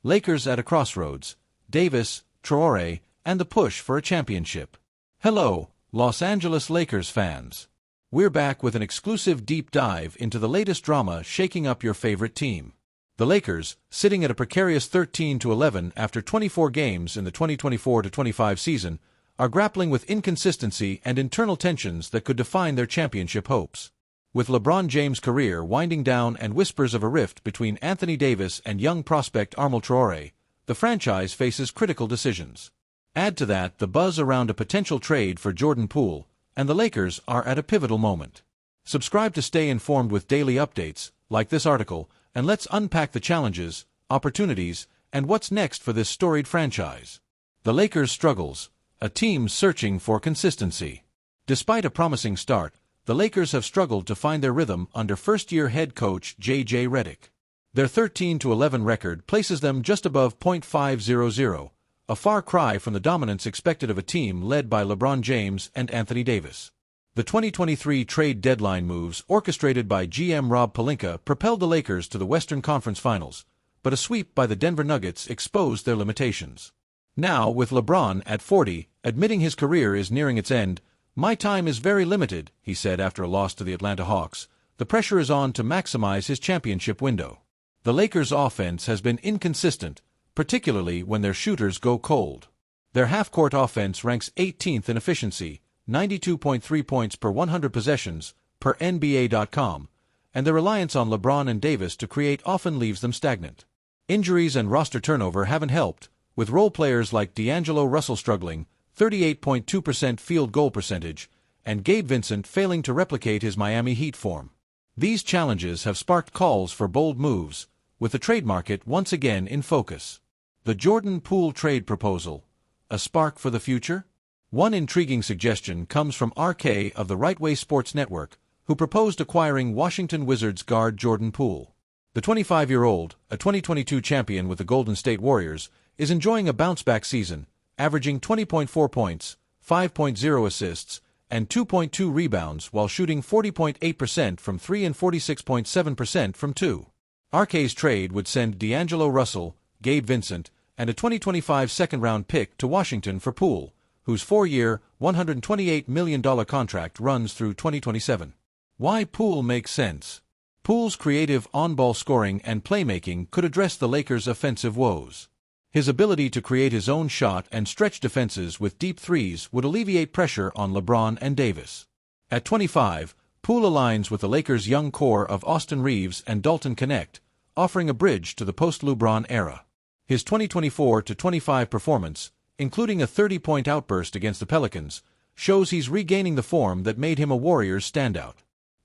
Lakers at a crossroads, Davis, Traore, and the push for a championship. Hello, Los Angeles Lakers fans. We're back with an exclusive deep dive into the latest drama shaking up your favorite team. The Lakers, sitting at a precarious 13-11 after 24 games in the 2024-25 season, are grappling with inconsistency and internal tensions that could define their championship hopes. With LeBron James' career winding down and whispers of a rift between Anthony Davis and young prospect Armel Traore, the franchise faces critical decisions. Add to that the buzz around a potential trade for Jordan Poole, and the Lakers are at a pivotal moment. Subscribe to stay informed with daily updates, like this article, and let's unpack the challenges, opportunities, and what's next for this storied franchise. The Lakers' struggles, a team searching for consistency. Despite a promising start, the Lakers have struggled to find their rhythm under first-year head coach J.J. Redick. Their 13-11 record places them just above .500, a far cry from the dominance expected of a team led by LeBron James and Anthony Davis. The 2023 trade deadline moves orchestrated by GM Rob Pelinka propelled the Lakers to the Western Conference Finals, but a sweep by the Denver Nuggets exposed their limitations. Now, with LeBron at 40, admitting his career is nearing its end, "My time is very limited," he said after a loss to the Atlanta Hawks. The pressure is on to maximize his championship window. The Lakers' offense has been inconsistent, particularly when their shooters go cold. Their half-court offense ranks 18th in efficiency, 92.3 points per 100 possessions, per NBA.com, and their reliance on LeBron and Davis to create often leaves them stagnant. Injuries and roster turnover haven't helped, with role players like D'Angelo Russell struggling, 38.2% field goal percentage, and Gabe Vincent failing to replicate his Miami Heat form. These challenges have sparked calls for bold moves, with the trade market once again in focus. The Jordan Poole trade proposal, a spark for the future? One intriguing suggestion comes from RK of the Right Way Sports Network, who proposed acquiring Washington Wizards guard Jordan Poole. The 25-year-old, a 2022 champion with the Golden State Warriors, is enjoying a bounce-back season, averaging 20.4 points, 5.0 assists, and 2.2 rebounds while shooting 40.8% from 3 and 46.7% from 2. RK's trade would send D'Angelo Russell, Gabe Vincent, and a 2025 second-round pick to Washington for Poole, whose 4-year, $128 million contract runs through 2027. Why Poole makes sense. Poole's creative on-ball scoring and playmaking could address the Lakers' offensive woes. His ability to create his own shot and stretch defenses with deep threes would alleviate pressure on LeBron and Davis. At 25, Poole aligns with the Lakers' young core of Austin Reeves and Dalton Knecht, offering a bridge to the post-LeBron era. His 2024-25 performance, including a 30-point outburst against the Pelicans, shows he's regaining the form that made him a Warriors standout.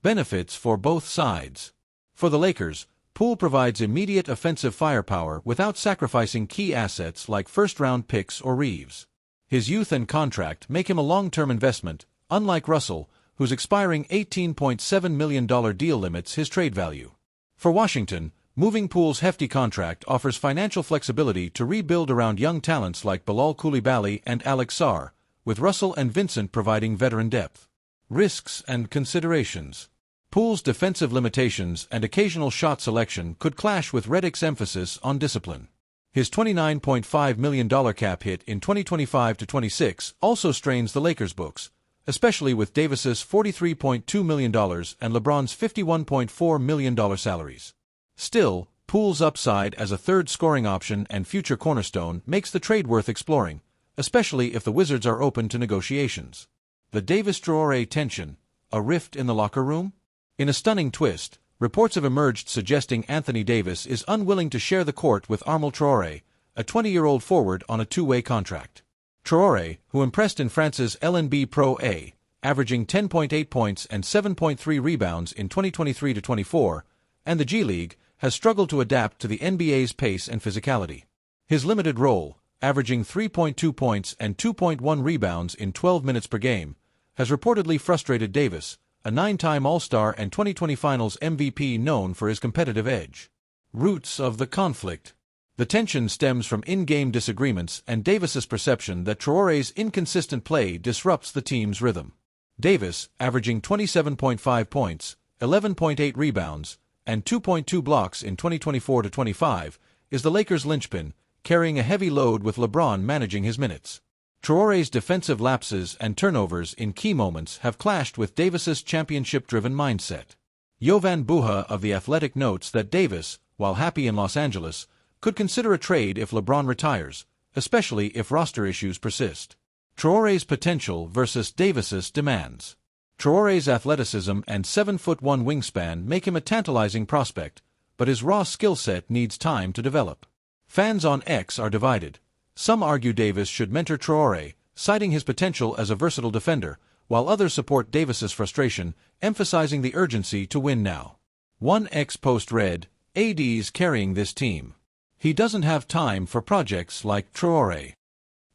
Benefits for both sides. For the Lakers, Poole provides immediate offensive firepower without sacrificing key assets like first-round picks or Reeves. His youth and contract make him a long-term investment, unlike Russell, whose expiring $18.7 million deal limits his trade value. For Washington, moving Poole's hefty contract offers financial flexibility to rebuild around young talents like Bilal Coulibaly and Alex Sarr, with Russell and Vincent providing veteran depth. Risks and considerations. Poole's defensive limitations and occasional shot selection could clash with Redick's emphasis on discipline. His $29.5 million cap hit in 2025-26 also strains the Lakers' books, especially with Davis's $43.2 million and LeBron's $51.4 million salaries. Still, Poole's upside as a third scoring option and future cornerstone makes the trade worth exploring, especially if the Wizards are open to negotiations. The Davis-Traore tension, a rift in the locker room? In a stunning twist, reports have emerged suggesting Anthony Davis is unwilling to share the court with Armel Traore, a 20-year-old forward on a two-way contract. Traore, who impressed in France's LNB Pro A, averaging 10.8 points and 7.3 rebounds in 2023-24, and the G League, has struggled to adapt to the NBA's pace and physicality. His limited role, averaging 3.2 points and 2.1 rebounds in 12 minutes per game, has reportedly frustrated Davis, a 9-time All-Star and 2020 Finals MVP known for his competitive edge. Roots of the conflict. The tension stems from in-game disagreements and Davis's perception that Traore's inconsistent play disrupts the team's rhythm. Davis, averaging 27.5 points, 11.8 rebounds, and 2.2 blocks in 2024-25, is the Lakers' linchpin, carrying a heavy load with LeBron managing his minutes. Traore's defensive lapses and turnovers in key moments have clashed with Davis's championship-driven mindset. Jovan Buha of The Athletic notes that Davis, while happy in Los Angeles, could consider a trade if LeBron retires, especially if roster issues persist. Traore's potential versus Davis's demands. Traore's athleticism and 7'1" wingspan make him a tantalizing prospect, but his raw skill set needs time to develop. Fans on X are divided. Some argue Davis should mentor Traore, citing his potential as a versatile defender, while others support Davis's frustration, emphasizing the urgency to win now. One X post read, "AD's carrying this team. He doesn't have time for projects like Traore."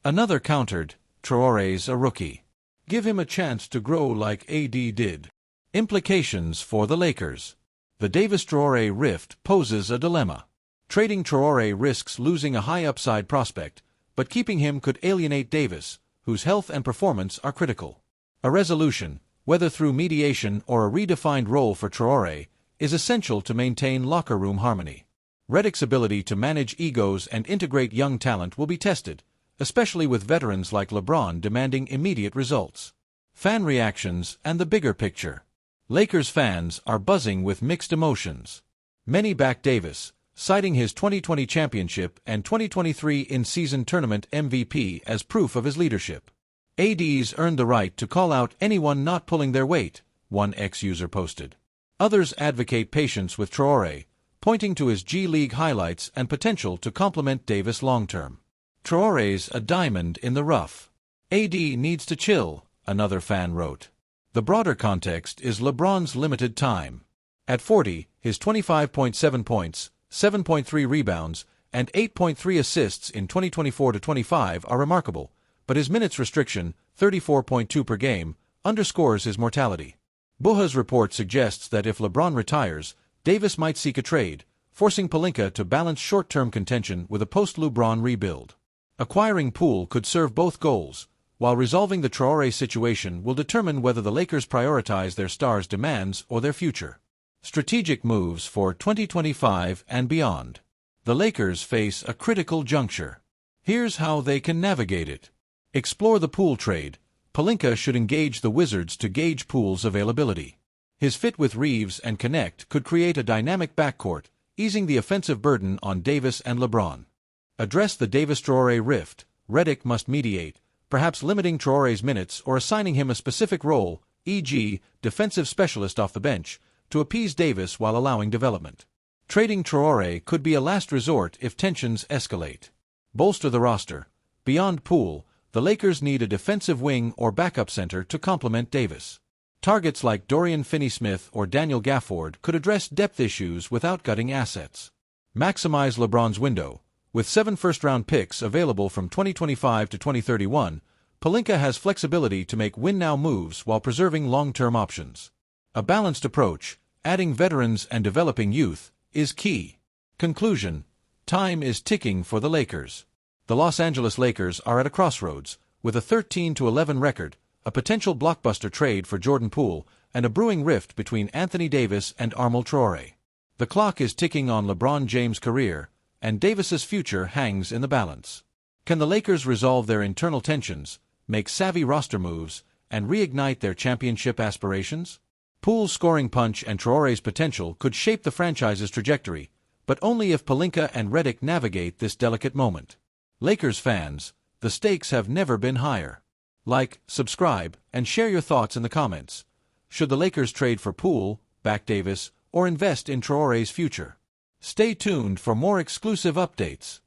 Another countered, "Traore's a rookie. Give him a chance to grow like AD did." Implications for the Lakers. The Davis-Traore rift poses a dilemma. Trading Traore risks losing a high-upside prospect, but keeping him could alienate Davis, whose health and performance are critical. A resolution, whether through mediation or a redefined role for Traore, is essential to maintain locker room harmony. Redick's ability to manage egos and integrate young talent will be tested, especially with veterans like LeBron demanding immediate results. Fan reactions and the bigger picture. Lakers fans are buzzing with mixed emotions. Many back Davis, citing his 2020 championship and 2023 in-season tournament MVP as proof of his leadership. AD's earned the right to call out anyone not pulling their weight, one X-user posted. Others advocate patience with Traore, pointing to his G League highlights and potential to complement Davis long-term. Traore's a diamond in the rough. AD needs to chill, another fan wrote. The broader context is LeBron's limited time. At 40, his 25.7 points, 7.3 rebounds, and 8.3 assists in 2024-25 are remarkable, but his minutes restriction, 34.2 per game, underscores his mortality. Buha's report suggests that if LeBron retires, Davis might seek a trade, forcing Pelinka to balance short-term contention with a post-LeBron rebuild. Acquiring Poole could serve both goals, while resolving the Traore situation will determine whether the Lakers prioritize their star's demands or their future. Strategic moves for 2025 and beyond. The Lakers face a critical juncture. Here's how they can navigate it. Explore the Poole trade. Pelinka should engage the Wizards to gauge Poole's availability. His fit with Reeves and Connect could create a dynamic backcourt, easing the offensive burden on Davis and LeBron. Address the Davis-Traore rift. Redick must mediate, perhaps limiting Traore's minutes or assigning him a specific role, e.g., defensive specialist off the bench, to appease Davis while allowing development. Trading Traore could be a last resort if tensions escalate. Bolster the roster. Beyond Poole, the Lakers need a defensive wing or backup center to complement Davis. Targets like Dorian Finney-Smith or Daniel Gafford could address depth issues without gutting assets. Maximize LeBron's window. With 7 first-round picks available from 2025 to 2031, Pelinka has flexibility to make win-now moves while preserving long-term options. A balanced approach, adding veterans and developing youth, is key. Conclusion: time is ticking for the Lakers. The Los Angeles Lakers are at a crossroads, with a 13-11 record, a potential blockbuster trade for Jordan Poole, and a brewing rift between Anthony Davis and Armel Traore. The clock is ticking on LeBron James' career, and Davis's future hangs in the balance. Can the Lakers resolve their internal tensions, make savvy roster moves, and reignite their championship aspirations? Poole's scoring punch and Traore's potential could shape the franchise's trajectory, but only if Pelinka and Redick navigate this delicate moment. Lakers fans, the stakes have never been higher. Like, subscribe, and share your thoughts in the comments. Should the Lakers trade for Poole, back Davis, or invest in Traore's future? Stay tuned for more exclusive updates.